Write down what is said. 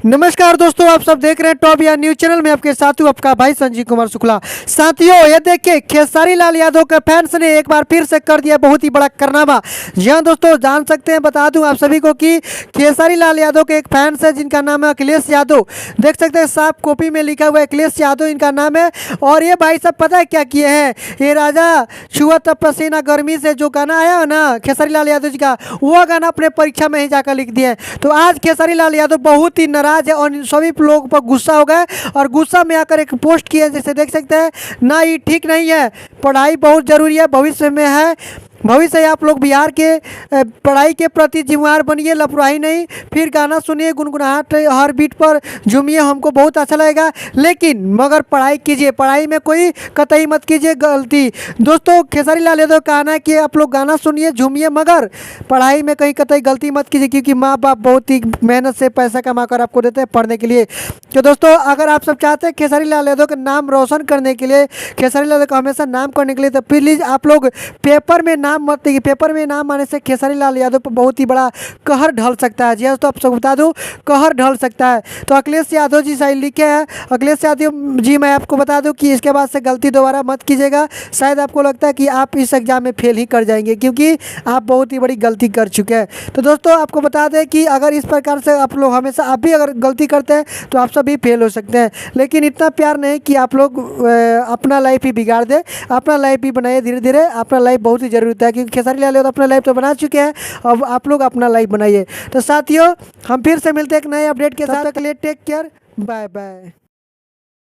नमस्कार दोस्तों, आप सब देख रहे हैं टॉप या न्यूज चैनल में। आपके साथ हूं आपका भाई संजीव कुमार शुक्ला। साथियों, ये देखिए खेसारी लाल यादव के फैंस ने एक बार फिर से कर दिया बहुत ही बड़ा कारनामा। जी हाँ दोस्तों, जान सकते हैं, बता दूं आप सभी को कि खेसारी लाल यादव के एक फैंस है जिनका नाम है अखिलेश यादव। देख सकते हैं, साफ कॉपी में लिखा हुआ है अखिलेश यादव इनका नाम है। और ये भाई साहब पता है क्या किए हैं? ये राजा छुआ तब पसीना गर्मी से जो गाना आया है ना खेसारी लाल यादव जी का, वो गाना अपने परीक्षा में ही जाकर लिख दिए। तो आज खेसारी लाल यादव बहुत ही नाराज है और इन सभी लोगों पर गुस्सा हो गए और गुस्सा में आकर एक पोस्ट किए, जैसे देख सकते हैं ना। ये ठीक नहीं है, पढ़ाई बहुत जरूरी है, भविष्य में है। भविष्य आप लोग बिहार के पढ़ाई के प्रति जिम्मेदार बनिए, लापरवाही नहीं। फिर गाना सुनिए, गुनगुनाहट हर बीट पर झूमिए, हमको बहुत अच्छा लगेगा। लेकिन मगर पढ़ाई कीजिए, पढ़ाई में कोई कतई मत कीजिए गलती। दोस्तों, खेसारी लाल यादव का कहना है कि आप लोग गाना सुनिए, झूमिए, मगर पढ़ाई में कहीं कतई गलती मत कीजिए, क्योंकि माँ बाप बहुत ही मेहनत से पैसा कमा कर आपको देते हैं पढ़ने के लिए। तो दोस्तों, अगर आप सब चाहते हैं खेसारी लाल यादव का नाम रोशन करने के लिए, खेसारी लाल यादव का हमेशा नाम करने के लिए, तो प्लीज़ आप लोग पेपर में नाम मत देखिए। पेपर में नाम आने से खेसारी लाल यादव पर बहुत ही बड़ा कहर ढल सकता है। जी हाँ, तो आप सब बता दूं, कहर ढल सकता है। तो अखिलेश यादव जी सही लिखे हैं। अखिलेश यादव जी, मैं आपको बता दूं कि इसके बाद से गलती दोबारा मत कीजिएगा। शायद आपको लगता है कि आप इस एग्जाम में फेल ही कर जाएंगे, क्योंकि आप बहुत ही बड़ी गलती कर चुके हैं। तो दोस्तों, आपको बता दें कि अगर इस प्रकार से आप लोग हमेशा, आप भी अगर गलती करते हैं तो आप सभी फेल हो सकते हैं। लेकिन इतना प्यार नहीं कि आप लोग अपना लाइफ ही बिगाड़ दें। अपना लाइफ भी बनाइए धीरे धीरे। अपना लाइफ बहुत ही जरूरी है, क्योंकि खेसारी लाल यादव अपना लाइफ तो बना चुके हैं, अब आप लोग अपना लाइफ बनाइए। तो साथियों, हम फिर से मिलते हैं एक नए अपडेट के साथ। तब तक के लिए टेक केयर, बाय बाय।